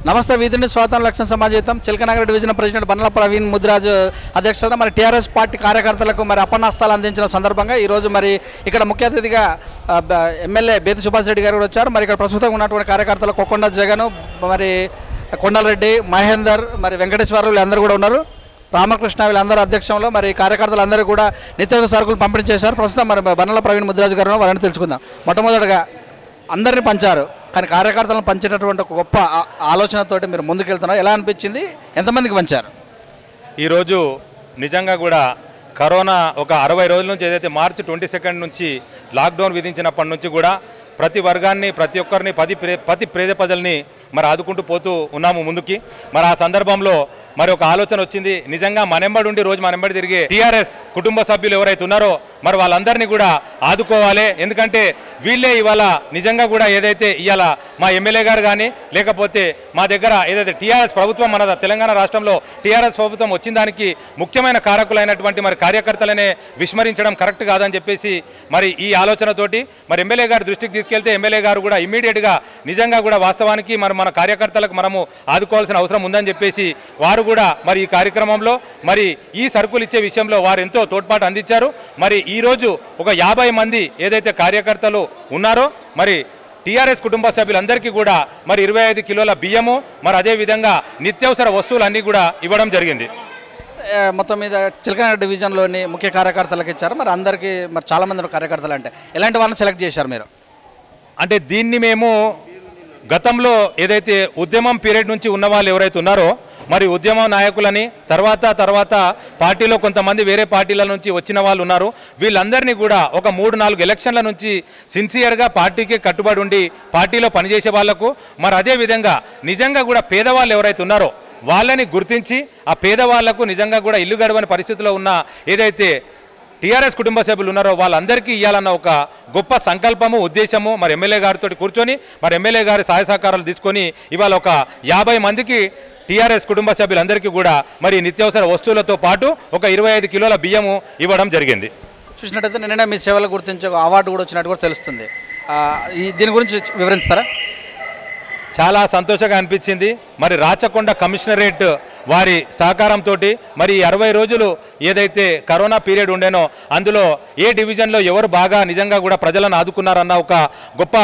నమస్తే వీధిని స్వాతంత్ర లక్ష్య సమాజం చిలకనగర్ డివిజన్ ప్రెసిడెంట్ బన్నల ప్రవీణ్ ముదిరాజు అధ్యక్షత మరి టీఆర్ఎస్ పార్టీ కార్యకర్తలకు మరి అపన్నస్తాలు అందించిన సందర్భంగా ఈరోజు మరి ఇక్కడ ముఖ్య అతిథిగా ఎమ్మెల్యే బేతి సుభాష్ రెడ్డి గారు కూడా వచ్చారు. మరి ఇక్కడ ప్రస్తుతం ఉన్నటువంటి కార్యకర్తలు కొక్కొండ జగన్, మరి కొండలరెడ్డి, మహేందర్, మరి వెంకటేశ్వరరావు వీళ్ళందరూ కూడా ఉన్నారు. రామకృష్ణ వీళ్ళందరూ అధ్యక్షంలో మరి కార్యకర్తలందరూ కూడా నిత్యావసర సరుకులు పంపిణీ చేశారు. ప్రస్తుతం మరి బన్నల ప్రవీణ్ ముదిరాజు గారు వారిని తెలుసుకుందాం. మొట్టమొదటిగా అందరినీ పంచారు, కానీ కార్యకర్తలను పంచేటటువంటి ఒక గొప్ప ఆలోచనతోటి మీరు ముందుకెళ్తున్నారు. ఎలా అనిపించింది? ఎంతమందికి పంచారు? ఈరోజు నిజంగా కూడా కరోనా ఒక 60 రోజుల నుంచి ఏదైతే మార్చి 22 నుంచి లాక్డౌన్ విధించినప్పటి నుంచి కూడా ప్రతి వర్గాన్ని, ప్రతి ఒక్కరిని, ప్రతి పేద ప్రజల్ని మరి ఆదుకుంటూ పోతూ ఉన్నాము ముందుకి. మరి ఆ సందర్భంలో మరి ఒక ఆలోచన వచ్చింది. నిజంగా మనెంబడి ఉండి రోజు మనెంబడి తిరిగే టీఆర్ఎస్ కుటుంబ సభ్యులు ఎవరైతే ఉన్నారో మరి వాళ్ళందరినీ కూడా ఆదుకోవాలి. ఎందుకంటే వీళ్ళే ఇవాళ నిజంగా కూడా ఏదైతే ఇవాళ మా ఎమ్మెల్యే గారు కానీ లేకపోతే మా దగ్గర ఏదైతే టీఆర్ఎస్ ప్రభుత్వం మన తెలంగాణ రాష్ట్రంలో టీఆర్ఎస్ ప్రభుత్వం వచ్చిన దానికి ముఖ్యమైన కారకులైనటువంటి మరి కార్యకర్తలనే విస్మరించడం కరెక్ట్ కాదని చెప్పేసి మరి ఈ ఆలోచనతోటి మరి ఎమ్మెల్యే గారి దృష్టికి తీసుకెళ్తే ఎమ్మెల్యే గారు కూడా ఇమ్మీడియట్గా నిజంగా కూడా వాస్తవానికి మరి మన కార్యకర్తలకు మనము ఆదుకోవాల్సిన అవసరం ఉందని చెప్పేసి వారు కూడా మరి ఈ కార్యక్రమంలో మరి ఈ సరుకులు ఇచ్చే విషయంలో వారు ఎంతో తోడ్పాటు అందించారు. మరి ఈరోజు ఒక 50 మంది ఏదైతే కార్యకర్తలు ఉన్నారో మరి టీఆర్ఎస్ కుటుంబ సభ్యులందరికీ కూడా మరి 25 కిలోల బియ్యము మరి అదేవిధంగా నిత్యావసర వస్తువులన్నీ కూడా ఇవ్వడం జరిగింది. మొత్తం మీద చిలకనగర్ డివిజన్లోని ముఖ్య కార్యకర్తలకు ఇచ్చారు. మరి అందరికీ మరి చాలామంది కార్యకర్తలు అంటే ఎలాంటి వాళ్ళని సెలెక్ట్ చేశారు మీరు? అంటే దీన్ని మేము గతంలో ఏదైతే ఉద్యమం పీరియడ్ నుంచి ఉన్న వాళ్ళు ఎవరైతే ఉన్నారో మరి ఉద్యమ నాయకులని తర్వాత పార్టీలో కొంతమంది వేరే పార్టీల నుంచి వచ్చిన వాళ్ళు ఉన్నారు. వీళ్ళందరినీ కూడా ఒక 3-4 ఎలక్షన్ల నుంచి సిన్సియర్గా పార్టీకి కట్టుబడి ఉండి పార్టీలో పనిచేసే వాళ్లకు మరి అదేవిధంగా నిజంగా కూడా పేదవాళ్ళు ఎవరైతే ఉన్నారో వాళ్ళని గుర్తించి ఆ పేదవాళ్లకు నిజంగా కూడా ఇల్లు గడవని పరిస్థితిలో ఉన్న ఏదైతే టీఆర్ఎస్ కుటుంబ సభ్యులు ఉన్నారో వాళ్ళందరికీ ఇవ్వాలన్న ఒక గొప్ప సంకల్పము, ఉద్దేశము మరి ఎమ్మెల్యే గారితో కూర్చొని మరి ఎమ్మెల్యే గారి సహాయ సహకారాలు తీసుకొని ఇవాళ ఒక 50 మందికి టీఆర్ఎస్ కుటుంబ సభ్యులందరికీ కూడా మరి నిత్యావసర వస్తువులతో పాటు ఒక 25 కిలోల బియ్యము ఇవ్వడం జరిగింది. చూసినట్టయితే నిన్న మీ సేవలు గుర్తించే అవార్డు కూడా వచ్చినట్టు కూడా తెలుస్తుంది. దీని గురించి వివరిస్తారా? చాలా సంతోషంగా అనిపించింది. మరి రాచకొండ కమిషనరేట్ వారి సహకారంతో మరి 60 రోజులు ఏదైతే కరోనా పీరియడ్ ఉండేనో అందులో ఏ డివిజన్లో ఎవరు బాగా నిజంగా కూడా ప్రజలను ఆదుకున్నారన్న ఒక గొప్ప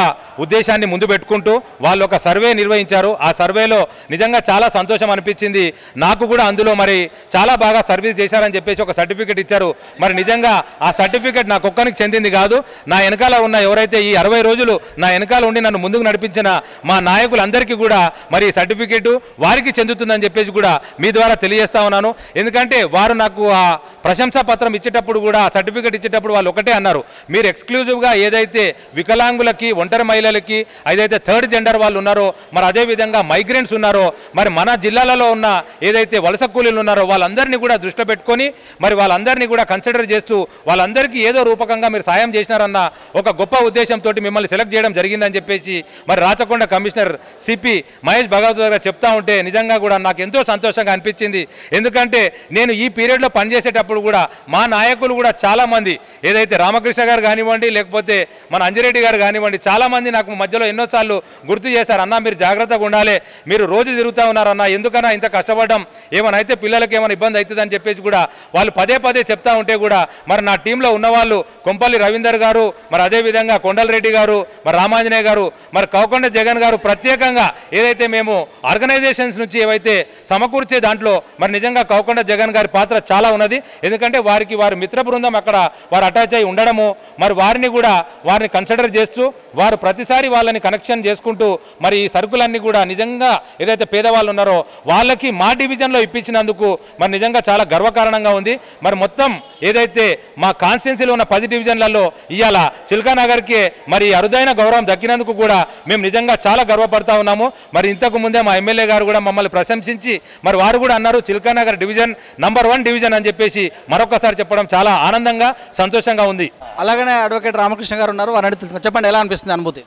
ఉద్దేశాన్ని ముందు పెట్టుకుంటూ వాళ్ళు ఒక సర్వే నిర్వహించారు. ఆ సర్వేలో నిజంగా చాలా సంతోషం అనిపించింది. నాకు కూడా అందులో మరి చాలా బాగా సర్వీస్ చేశారని చెప్పేసి ఒక సర్టిఫికేట్ ఇచ్చారు. మరి నిజంగా ఆ సర్టిఫికేట్ నాకు ఒక్కరికి చెందింది కాదు, నా వెనకాల ఉన్న ఎవరైతే ఈ 60 రోజులు నా వెనకాల ఉండి నన్ను ముందుకు నడిపించిన మా నాయకులందరికీ కూడా మరి సర్టిఫికేటు వారికి చెందుతుందని చెప్పేసి కూడా మీ ద్వారా తెలియజేస్తా ఉన్నాను. ఎందుకంటే వారు నాకు ఆ ప్రశంసా పత్రం ఇచ్చేటప్పుడు కూడా సర్టిఫికేట్ ఇచ్చేటప్పుడు వాళ్ళు ఒకటే అన్నారు, మీరు ఎక్స్క్లూజివ్గా ఏదైతే వికలాంగులకి, ఒంటరి మహిళలకి, ఏదైతే థర్డ్ జెండర్ వాళ్ళు ఉన్నారో మరి అదేవిధంగా మైగ్రెంట్స్ ఉన్నారో మరి మన జిల్లాలలో ఉన్న ఏదైతే వలస కూలీలు ఉన్నారో వాళ్ళందరినీ కూడా దృష్టిలో పెట్టుకొని మరి వాళ్ళందరినీ కూడా కన్సిడర్ చేస్తూ వాళ్ళందరికీ ఏదో రూపకంగా మీరు సాయం చేసినారన్న ఒక గొప్ప ఉద్దేశంతో మిమ్మల్ని సెలెక్ట్ చేయడం జరిగిందని చెప్పేసి మరి రాచకొండ కమిషనర్ సిపి మహేష్ భగవత్ గారు చెప్తా ఉంటే నిజంగా కూడా నాకు ఎంతో సంతోషంగా అనిపించింది. ఎందుకంటే నేను ఈ పీరియడ్లో పనిచేసేటప్పుడు కూడా మా నాయకులు కూడా చాలామంది ఏదైతే రామకృష్ణ గారు కానివ్వండి లేకపోతే మన అంజిరెడ్డి గారు కానివ్వండి చాలామంది నాకు మధ్యలో ఎన్నోసార్లు గుర్తు చేశారు, అన్న మీరు జాగ్రత్తగా ఉండాలి, మీరు రోజు తిరుగుతూ ఉన్నారన్న, ఎందుకన్నా ఇంత కష్టపడడం, ఏమైనా అయితే పిల్లలకి ఏమైనా ఇబ్బంది అవుతుందని చెప్పేసి కూడా వాళ్ళు పదే చెప్తా ఉంటే కూడా మరి నా టీంలో ఉన్నవాళ్ళు కొంపల్లి రవీందర్ గారు, మరి అదేవిధంగా కొండలరెడ్డి గారు, మరి రామాంజనేయ గారు, మరి కౌకొండ జగన్ గారు ప్రత్యేకంగా ఏదైతే మేము ఆర్గనైజేషన్స్ నుంచి ఏవైతే సమకూర్చే దాంట్లో మరి నిజంగా కౌకొండ జగన్ గారి పాత్ర చాలా ఉన్నది. ఎందుకంటే వారికి వారి మిత్ర బృందం అక్కడ వారు అటాచ్ అయి ఉండడము మరి వారిని కన్సిడర్ చేస్తూ వారు ప్రతిసారి వాళ్ళని కనెక్షన్ చేసుకుంటూ మరి ఈ సరుకులన్నీ కూడా నిజంగా ఏదైతే పేదవాళ్ళు ఉన్నారో వాళ్ళకి మా డివిజన్లో ఇప్పించినందుకు మరి నిజంగా చాలా గర్వకారణంగా ఉంది. మరి మొత్తం ఏదైతే మా కాన్స్టిట్యున్సీలో ఉన్న 10 డివిజన్లలో ఇవాళ చిల్కానగర్కి మరి అరుదైన గౌరవం దక్కినందుకు కూడా మేము నిజంగా చాలా గర్వపడతా ఉన్నాము. మరి ఇంతకు ముందే మా ఎమ్మెల్యే గారు కూడా మమ్మల్ని ప్రశంసించి మరి వారు కూడా అన్నారు చిల్కానగర్ డివిజన్ నంబర్ 1 డివిజన్ అని చెప్పేసి మరొకసారి చెప్పడం చాలా ఆనందంగా సంతోషంగా ఉంది. అలాగనే అడ్వకేట్ రామకృష్ణ గారు ఉన్నారు, వారిని తెలుసుకుని చెప్పండి ఎలా అనిపిస్తుంది అనుభూతి?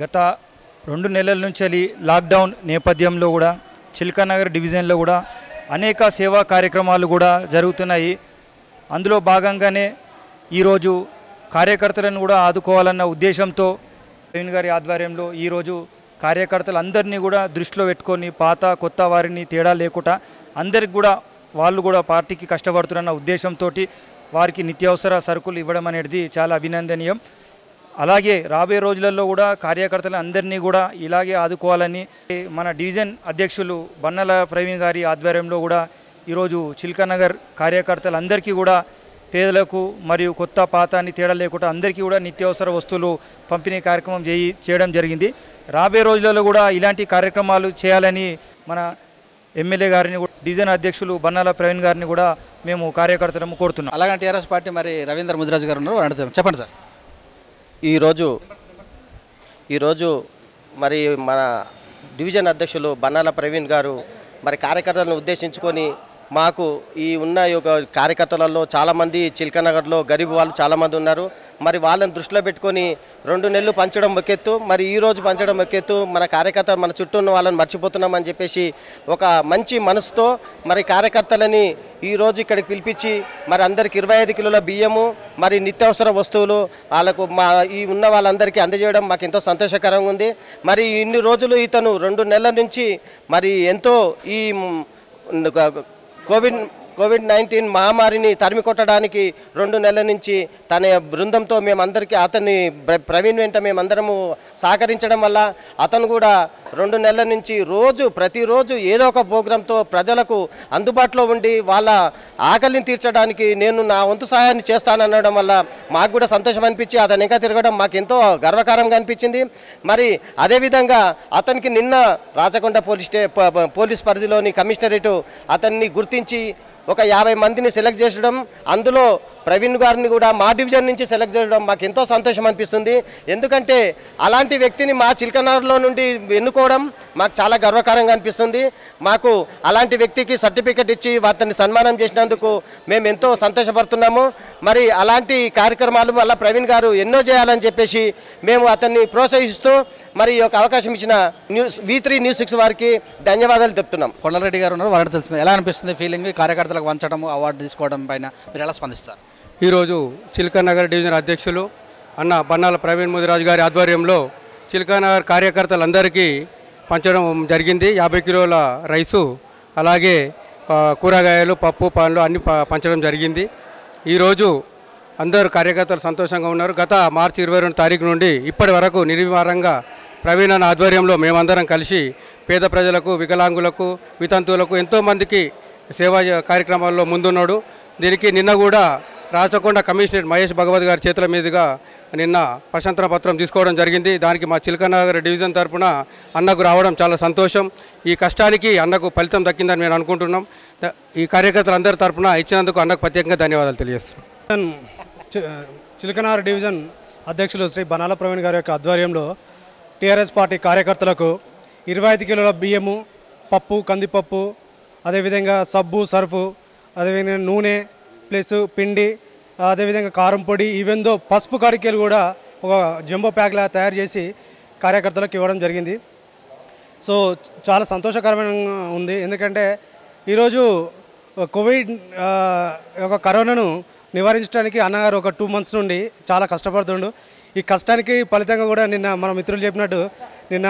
గత 2 నెలల నుంచి లాక్డౌన్ నేపథ్యంలో కూడా చిల్కానగర్ డివిజన్లో కూడా అనేక సేవా కార్యక్రమాలు కూడా జరుగుతున్నాయి. అందులో భాగంగానే ఈరోజు కార్యకర్తలను కూడా ఆదుకోవాలన్న ఉద్దేశంతో ప్రవీణ్ గారి ఆధ్వర్యంలో ఈరోజు కార్యకర్తలు అందరినీ కూడా దృష్టిలో పెట్టుకొని పాత కొత్త వారిని తేడా లేకుండా అందరికి కూడా వాళ్ళు కూడా పార్టీకి కష్టపడుతున్న ఉద్దేశంతో వారికి నిత్యావసర సరుకులు ఇవ్వడం అనేది చాలా అభినందనీయం. అలాగే రాబోయే రోజులలో కూడా కార్యకర్తలు అందరినీ కూడా ఇలాగే ఆదుకోవాలని మన డివిజన్ అధ్యక్షులు బన్నల ప్రవీణ్ గారి ఆధ్వర్యంలో కూడా ఈరోజు చిల్కానగర్ కార్యకర్తలందరికీ కూడా పేదలకు మరియు కొత్త పాత అని తేడా లేకుండా అందరికీ కూడా నిత్యావసర వస్తువులు పంపిణీ కార్యక్రమం చేయడం జరిగింది. రాబోయే రోజులలో కూడా ఇలాంటి కార్యక్రమాలు చేయాలని మన ఎమ్మెల్యే గారిని డివిజన్ అధ్యక్షులు బన్నాల ప్రవీణ్ గారిని కూడా మేము కార్యకర్తలను కోరుతున్నాం. అలాగే టీఆర్ఎస్ పార్టీ మరి రవీంద్ర ముదిరాజు గారు ఉన్నారు, అడుగుతాం. చెప్పండి సార్. ఈరోజు మరి మన డివిజన్ అధ్యక్షులు బన్నాల ప్రవీణ్ గారు మరి కార్యకర్తలను ఉద్దేశించుకొని మాకు ఈ ఉన్న యొక్క కార్యకర్తలలో చాలామంది చిల్కానగర్లో గరీబ్ వాళ్ళు చాలామంది ఉన్నారు. మరి వాళ్ళని దృష్టిలో పెట్టుకొని 2 నెలలు పంచడం ఒకెత్తు, మరి ఈరోజు పంచడం ఒకెత్తు. మన కార్యకర్తలు మన చుట్టూ ఉన్న వాళ్ళని మర్చిపోతున్నామని చెప్పేసి ఒక మంచి మనసుతో మరి కార్యకర్తలని ఈరోజు ఇక్కడికి పిలిపించి మరి అందరికి 25 కిలోల బియ్యము మరి నిత్యావసర వస్తువులు వాళ్ళకు ఈ ఉన్న వాళ్ళందరికీ అందజేయడం మాకు ఎంతో సంతోషకరంగా ఉంది. మరి ఇన్ని రోజులు ఇతను 2 నెలల నుంచి మరి ఎంతో ఈ కోవిడ్-19 మహమ్మారిని తరిమి కొట్టడానికి 2 నెలల నుంచి తన బృందంతో మేమందరికీ అతన్ని ప్రవీణ్ వెంట మేమందరము సహకరించడం వల్ల అతను కూడా 2 నెలల నుంచి ప్రతిరోజు ఏదో ఒక ప్రోగ్రాంతో ప్రజలకు అందుబాటులో ఉండి వాళ్ళ ఆకలిని తీర్చడానికి నేను నా వంతు సహాయాన్ని చేస్తాననడం వల్ల మాకు కూడా సంతోషం అనిపించి అతను ఇంకా తిరగడం మాకు ఎంతో గర్వకారంగా అనిపించింది. మరి అదేవిధంగా అతనికి నిన్న రాచకొండ పోలీస్ పరిధిలోని కమిషనరేటు అతన్ని గుర్తించి ఒక 50 మందిని సెలెక్ట్ చేయడం, అందులో ప్రవీణ్ గారిని కూడా మా డివిజన్ నుంచి సెలెక్ట్ చేయడం మాకు ఎంతో సంతోషం అనిపిస్తుంది. ఎందుకంటే అలాంటి వ్యక్తిని మా చిల్కనగర్లో నుండి ఎన్నుకోవడం మాకు చాలా గర్వకారంగా అనిపిస్తుంది. మాకు అలాంటి వ్యక్తికి సర్టిఫికెట్ ఇచ్చి అతన్ని సన్మానం చేసినందుకు మేము ఎంతో సంతోషపడుతున్నాము. మరి అలాంటి కార్యక్రమాలు వల్ల ప్రవీణ్ గారు ఎన్నో చేయాలని చెప్పేసి మేము అతన్ని ప్రోత్సహిస్తూ మరి ఈ యొక్క అవకాశం ఇచ్చిన V3 News 6 వారికి ధన్యవాదాలు చెప్తున్నాం. కొండలరెడ్డి గారు ఉన్నారు, వారిని తెలుసుకున్నారు. ఎలా అనిపిస్తుంది ఫీలింగ్ కార్యకర్తలకు వంచడం, అవార్డు తీసుకోవడం పైన మీరు ఎలా స్పందిస్తారు? ఈరోజు చిల్కానగర్ డివిజన్ అధ్యక్షులు అన్న బన్నాల ప్రవీణ్ ముదిరాజు గారి ఆధ్వర్యంలో చిల్కానగర్ కార్యకర్తలందరికీ పంచడం జరిగింది. 50 కిలోల రైసు, అలాగే కూరగాయలు, పప్పు, పండ్లు అన్ని పంచడం జరిగింది. ఈరోజు అందరూ కార్యకర్తలు సంతోషంగా ఉన్నారు. గత మార్చి 22 తారీఖు నుండి ఇప్పటి వరకు నిర్వివారంగా ప్రవీణ్ అన్న ఆధ్వర్యంలో మేమందరం కలిసి పేద ప్రజలకు, వికలాంగులకు, వితంతువులకు ఎంతోమందికి సేవా కార్యక్రమాల్లో ముందున్నాడు. దీనికి నిన్న కూడా రాచకొండ కమిషనర్ మహేష్ భగవత్ గారి చేతుల మీదుగా నిన్న ప్రశంసన పత్రం తీసుకోవడం జరిగింది. దానికి మా చిల్కానగర్ డివిజన్ తరఫున అన్నకు రావడం చాలా సంతోషం. ఈ కష్టానికి అన్నకు ఫలితం దక్కిందని మేము అనుకుంటున్నాం. ఈ కార్యకర్తలందరి తరఫున ఇచ్చినందుకు అన్నకు ప్రత్యేకంగా ధన్యవాదాలు తెలియజేస్తున్నాం. చిల్కనగర్ డివిజన్ అధ్యక్షులు శ్రీ బన్నాల ప్రవీణ్ గారి యొక్క ఆధ్వర్యంలో టీఆర్ఎస్ పార్టీ కార్యకర్తలకు 25 కిలోల బియ్యము, పప్పు, కందిపప్పు, అదేవిధంగా సబ్బు, సర్ఫు, అదేవిధంగా నూనె ప్లస్ పిండి, అదేవిధంగా కారం పొడి, ఈవెందో పసుపు కడికేలు కూడా ఒక జంబో ప్యాక్లా తయారు చేసి కార్యకర్తలకు ఇవ్వడం జరిగింది. సో చాలా సంతోషకరమైన ఉంది. ఎందుకంటే ఈరోజు కోవిడ్ ఒక కరోనాను నివారించడానికి అన్నగారు ఒక 2 మంత్స్ నుండి చాలా కష్టపడుతుండు. ఈ కష్టానికి ఫలితంగా కూడా నిన్న మన మిత్రులు చెప్పినట్టు నిన్న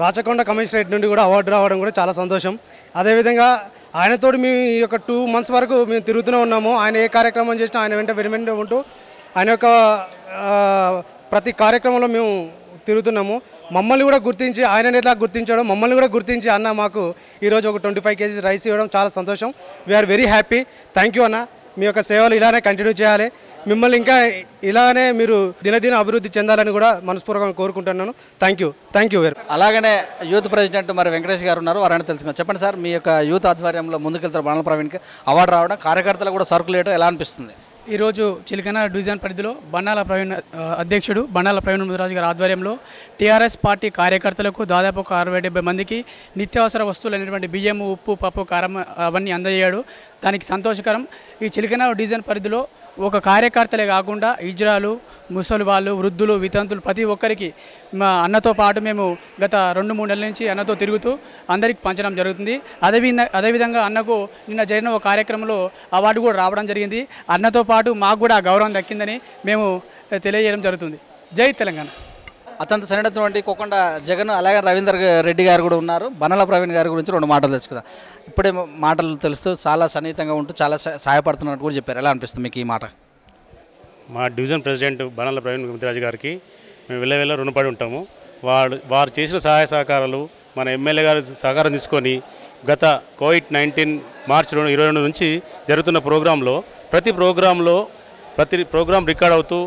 రాచకొండ కమిషనరేట్ నుండి కూడా అవార్డు రావడం కూడా చాలా సంతోషం. అదేవిధంగా ఆయనతో మేము ఈ యొక్క 2 మంత్స్ వరకు మేము తిరుగుతూనే ఉన్నాము. ఆయన ఏ కార్యక్రమం చేసినా ఆయన వెంట ఉంటూ ఆయన యొక్క ప్రతి కార్యక్రమంలో మేము తిరుగుతున్నాము. మమ్మల్ని కూడా గుర్తించి ఆయన ఎట్లా గుర్తించడం, మమ్మల్ని కూడా గుర్తించి అన్న మాకు ఈరోజు ఒక 25 kgs రైస్ ఇవ్వడం చాలా సంతోషం. We're very happy. Thank you అన్న. మీ యొక్క సేవలు ఇలానే కంటిన్యూ చేయాలి. మిమ్మల్ని ఇంకా ఇలానే మీరు దినదిన అభివృద్ధి చెందాలని కూడా మనస్పూర్వకంగా కోరుకుంటున్నాను. Thank you very. అలాగనే యూత్ ప్రెసిడెంట్ మరి వెంకటేష్ గారు ఉన్నారు, వారిని తెలుసుకున్నాం. చెప్పండి సార్, మీ యొక్క యూత్ ఆధ్వర్యంలో ముందుకెళ్తారు బన్నాల ప్రవీణ్కి అవార్డు రావడం, కార్యకర్తలు కూడా సర్కులేయడం ఎలా అనిపిస్తుంది? ఈరోజు చిల్కనగర్ డివిజన్ పరిధిలో బన్నాల ప్రవీణ్ అధ్యక్షుడు బన్నాల ప్రవీణ్ ముదిరాజు గారి ఆధ్వర్యంలో టీఆర్ఎస్ పార్టీ కార్యకర్తలకు దాదాపు 60-70 మందికి నిత్యావసర వస్తువులు అనేటువంటి బియ్యము, ఉప్పు, పప్పు, కారం అవన్నీ అందజేయాడు. దానికి సంతోషకరం. ఈ చిల్కనగర్ డివిజన్ పరిధిలో ఒక కార్యకర్తలే కాకుండా ఇజ్రాలు, ముసలి వాళ్ళు, వృద్ధులు, వితంతులు ప్రతి ఒక్కరికి మా అన్నతో పాటు మేము గత 2-3 నెలల నుంచి అన్నతో తిరుగుతూ అందరికి పంచడం జరుగుతుంది. అదేవిధంగా అన్నకు నిన్న జరిగిన ఒక కార్యక్రమంలో అవార్డు కూడా రావడం జరిగింది. అన్నతో పాటు మాకు కూడా గౌరవం దక్కిందని మేము తెలియజేయడం జరుగుతుంది. జై తెలంగాణ. అత్యంత సరైనటువంటి కోకొండ జగన్ అలాగే రవీందర్ రెడ్డి గారు కూడా ఉన్నారు. బన్నల ప్రవీణ్ గారి గురించి 2 మాటలు తెలుసుకుందాం. ఇప్పుడే మాటలు తెలుస్తూ చాలా సన్నిహితంగా ఉంటూ చాలా సహాయపడుతున్నట్టు కూడా చెప్పారు. ఎలా అనిపిస్తుంది మీకు ఈ మాట? మా డివిజన్ ప్రెసిడెంట్ బన్నల ప్రవీణ్ ముదిరాజు గారికి మేము వెళ్ళ రుణపడి ఉంటాము. వారు చేసిన సహాయ సహకారాలు మన ఎమ్మెల్యే గారు సహకారం తీసుకొని గత కోవిడ్-19 మార్చి 22 నుంచి జరుగుతున్న ప్రోగ్రాంలో ప్రతి ప్రోగ్రాం రికార్డ్ అవుతూ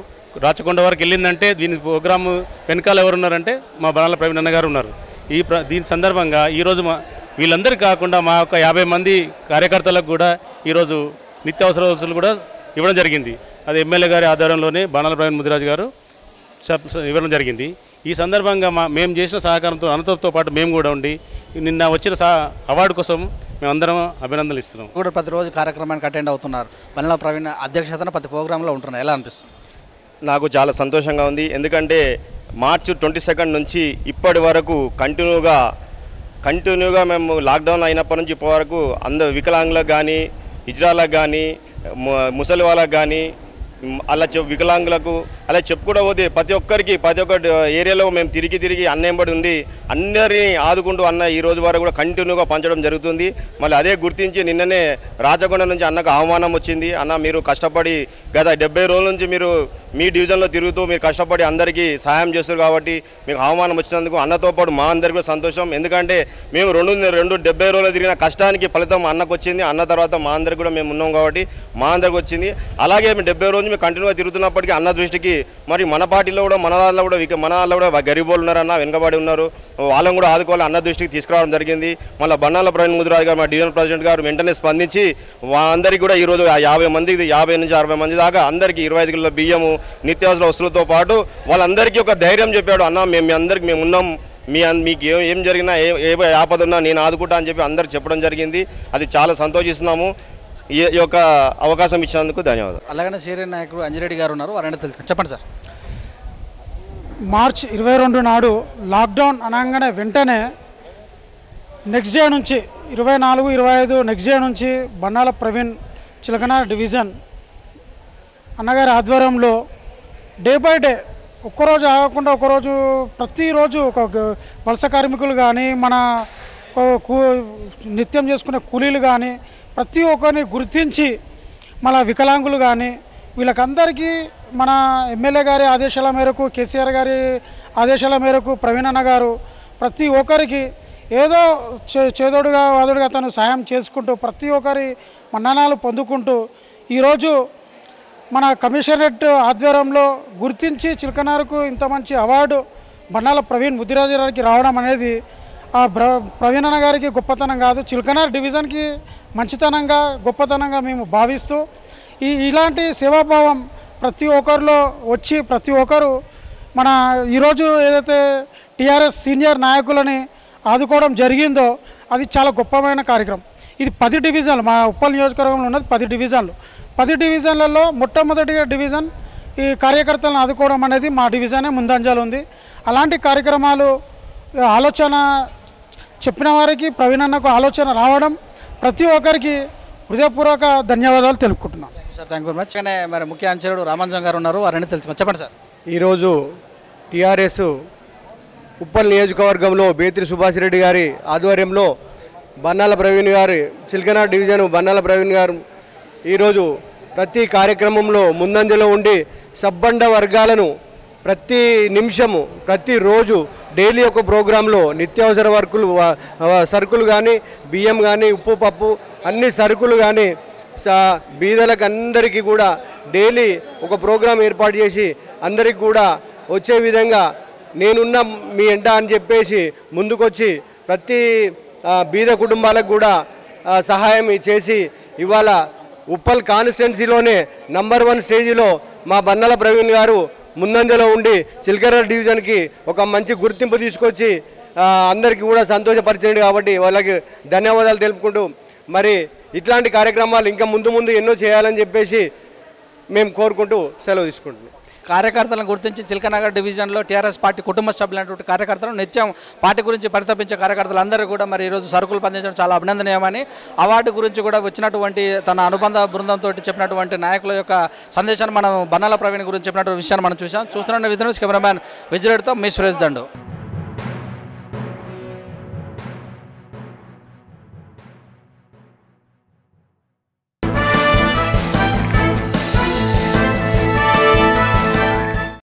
రాచకొండ వరకు వెళ్ళిందంటే దీని ప్రోగ్రామ్ వెనకాల ఎవరున్నారంటే మా బన్నల ప్రవీణ్ అన్న గారు ఉన్నారు. దీని సందర్భంగా ఈరోజు వీళ్ళందరికీ కాకుండా మా యొక్క 50 మంది కార్యకర్తలకు కూడా ఈరోజు నిత్యావసర వస్తువులు కూడా ఇవ్వడం జరిగింది. అది ఎమ్మెల్యే గారి ఆధ్వర్యంలోనే బన్నల ప్రవీణ్ ముదిరాజు గారు ఇవ్వడం జరిగింది. ఈ సందర్భంగా మేము చేసిన సహకారంతో అనంతతో పాటు మేము కూడా ఉండి నిన్న వచ్చిన అవార్డు కోసం మేమందరం అభినందనలు ఇస్తున్నాం. కూడా ప్రతిరోజు కార్యక్రమానికి అటెండ్ అవుతున్నారు. బన్నల ప్రవీణ్ అధ్యక్షతన ప్రతి ప్రోగ్రాంలో ఉంటున్నారు. ఎలా అనిపిస్తుంది? నాకు చాలా సంతోషంగా ఉంది. ఎందుకంటే మార్చి 22 నుంచి ఇప్పటి వరకు కంటిన్యూగా మేము లాక్డౌన్ అయినప్పటి నుంచి ఇప్పటి వరకు అందరు వికలాంగులకు కానీ, హిజ్రాలకు కానీ, ముసలి వాళ్ళకు కానీ, అలా వికలాంగులకు అలా చెప్పుకుంటూ పోతే ప్రతి ఒక్క ఏరియాలో మేము తిరిగి అన్నేంబడి ఉండి అందరినీ ఆదుకుంటూ అన్న ఈ రోజు వరకు కూడా కంటిన్యూగా పంచడం జరుగుతుంది. మళ్ళీ అదే గుర్తించి నిన్ననే రాచకొండ నుంచి అన్నకు ఆహ్వానం వచ్చింది. అన్న మీరు కష్టపడి గత 70 రోజుల నుంచి మీరు మీ డివిజన్లో తిరుగుతూ మీరు కష్టపడి అందరికీ సహాయం చేస్తారు కాబట్టి మీకు ఆహ్వానం వచ్చినందుకు అన్నతో పాటు మా అందరికీ కూడా సంతోషం. ఎందుకంటే మేము 70 రోజులు తిరిగిన కష్టానికి ఫలితం అన్నకు వచ్చింది. అన్న తర్వాత మా అందరికి కూడా మేము ఉన్నాం కాబట్టి మా అందరికి వచ్చింది. అలాగే మేము 70 రోజులు మేము కంటిన్యూగా తిరుగుతున్నప్పటికీ అన్న దృష్టికి మరి మన పార్టీలో కూడా మన దాంట్లో కూడా గరీబోళ్ళు ఉన్నారన్న, వెనుకబడి ఉన్నారు, వాళ్ళని కూడా ఆదుకోవాలి అన్న దృష్టికి తీసుకురావడం జరిగింది. మళ్ళీ బన్నల ప్రవీణ్ ముదిరాజు గారు మా డివిజన్ ప్రెసిడెంట్ గారు వెంటనే స్పందించి అందరికీ కూడా ఈరోజు 50 నుంచి 60 మంది దాకా అందరికీ 25 కిలోల బియ్యము, నిత్యావసర వస్తువులతో పాటు వాళ్ళందరికీ ఒక ధైర్యం చెప్పాడు. అన్న మేము ఉన్నాం, మీకు ఏం జరిగినా ఏ ఆపద ఉన్నా నేను ఆదుకుంటా అని చెప్పి అందరికి చెప్పడం జరిగింది. అది చాలా సంతోషిస్తున్నాము. ఈ యొక్క అవకాశం ఇచ్చినందుకు ధన్యవాదాలు. అలాగనే సీనియర్ నాయకుడు అంజిరెడ్డి గారు ఉన్నారు. వారంటే తెలుసు చెప్పండి సార్. మార్చి 22 నాడు లాక్డౌన్ అనగానే వెంటనే నెక్స్ట్ డే నుంచి 24, 25 నెక్స్ట్ డే నుంచి బన్నాల ప్రవీణ్ చిలకనార్ డివిజన్ అన్నగారి ఆధ్వర్యంలో డే బై డే ఒక్కరోజు ఆగకుండా ఒకరోజు ప్రతిరోజు ఒక వలస కార్మికులు కానీ, మన నిత్యం చేసుకునే కూలీలు కానీ ప్రతి ఒక్కరిని గుర్తించి మన వికలాంగులు కానీ వీళ్ళకందరికీ మన ఎమ్మెల్యే గారి ఆదేశాల మేరకు, కేసీఆర్ గారి ఆదేశాల మేరకు ప్రవీణ్ అన్న గారు ప్రతి ఒక్కరికి ఏదో చేదోడుగా వాదోడుగా తను సాయం చేసుకుంటూ ప్రతి ఒక్కరి మన్ననాలు పొందుకుంటూ ఈరోజు మన కమిషనరేట్ ఆధ్వర్యంలో గుర్తించి చిలకనారుకు ఇంత మంచి అవార్డు బన్నాల ప్రవీణ్ ముదిరాజు గారికి రావడం అనేది ప్రవీణ్ అన్న గారికి గొప్పతనం కాదు, చిలకనార్ డివిజన్కి మంచితనంగా గొప్పతనంగా మేము భావిస్తూ ఇలాంటి సేవాభావం ప్రతి ఒక్కరిలో వచ్చి ప్రతి ఒక్కరు మన ఈరోజు ఏదైతే టీఆర్ఎస్ సీనియర్ నాయకులని ఆదుకోవడం జరిగిందో అది చాలా గొప్పమైన కార్యక్రమం. ఇది 10 డివిజన్లు, మా ఉప్పల్ నియోజకవర్గంలో ఉన్నది 10 డివిజన్లు. 10 డివిజన్లలో మొట్టమొదటిగా డివిజన్ ఈ కార్యకర్తలను ఆదుకోవడం అనేది మా డివిజనే ముందంజలు ఉంది. అలాంటి కార్యక్రమాలు ఆలోచన చెప్పిన వారికి ప్రవీణ్ అన్నకు ఆలోచన రావడం ప్రతి ఒక్కరికి హృదయపూర్వక ధన్యవాదాలు తెలుపుకుంటున్నాను sir. Thank you very much. మరి ముఖ్య అంచరుడు రామంజన్ గారు ఉన్నారు. వారిని తెలుసుకొని చెప్పండి సార్. ఈరోజు టీఆర్ఎస్ ఉప్పల్ నియోజకవర్గంలో బేతిరి సుభాష్ రెడ్డి గారి ఆధ్వర్యంలో బన్నాల ప్రవీణ్ గారి చిలకనార్ డివిజన్ బన్నాల ప్రవీణ్ గారు ఈరోజు ప్రతి కార్యక్రమంలో ముందంజలో ఉండి సబ్బండ వర్గాలను ప్రతి నిమిషము ప్రతిరోజు డైలీ ఒక ప్రోగ్రాంలో నిత్యావసర సరుకులు కానీ, బియ్యం కానీ, ఉప్పు పప్పు అన్ని సరుకులు కానీ బీదలకు అందరికీ కూడా డైలీ ఒక ప్రోగ్రాం ఏర్పాటు చేసి అందరికి కూడా వచ్చే విధంగా నేనున్న మీ ఎంట అని చెప్పేసి ముందుకొచ్చి ప్రతి బీద కుటుంబాలకు కూడా సహాయం చేసి ఇవాళ ఉప్పల్ కాన్స్టిట్యున్సీలోనే నంబర్ 1 స్టేజీలో మా బన్నల ప్రవీణ్ గారు ముందంజలో ఉండి చిలకనార్ డివిజన్కి ఒక మంచి గుర్తింపు తీసుకొచ్చి అందరికీ కూడా సంతోషపరిచండి కాబట్టి వాళ్ళకి ధన్యవాదాలు తెలుపుకుంటూ మరి ఇట్లాంటి కార్యక్రమాలు ఇంకా ముందు ఎన్నో చేయాలని చెప్పేసి మేము కోరుకుంటూ సెలవు తీసుకుంటున్నాం. కార్యకర్తలను గుర్తించి చిలకనగర్ డివిజన్లో టీఆర్ఎస్ పార్టీ కుటుంబ సభ్యులైనటువంటి కార్యకర్తలు నిత్యం పార్టీ గురించి పరితపించే కార్యకర్తలందరూ కూడా మరి ఈరోజు సరుకులు పండించడం చాలా అభినందనీయమని, అవార్డు గురించి కూడా వచ్చినటువంటి తన అనుబంధ బృందంతో చెప్పినటువంటి నాయకుల యొక్క సందేశాన్ని మనం బన్నాల ప్రవీణ్ గురించి చెప్పినటువంటి విషయాన్ని మనం చూస్తున్నాం. కెమెరామ్యాన్ విజయరెడ్డితో మీ సురేష్ దండు.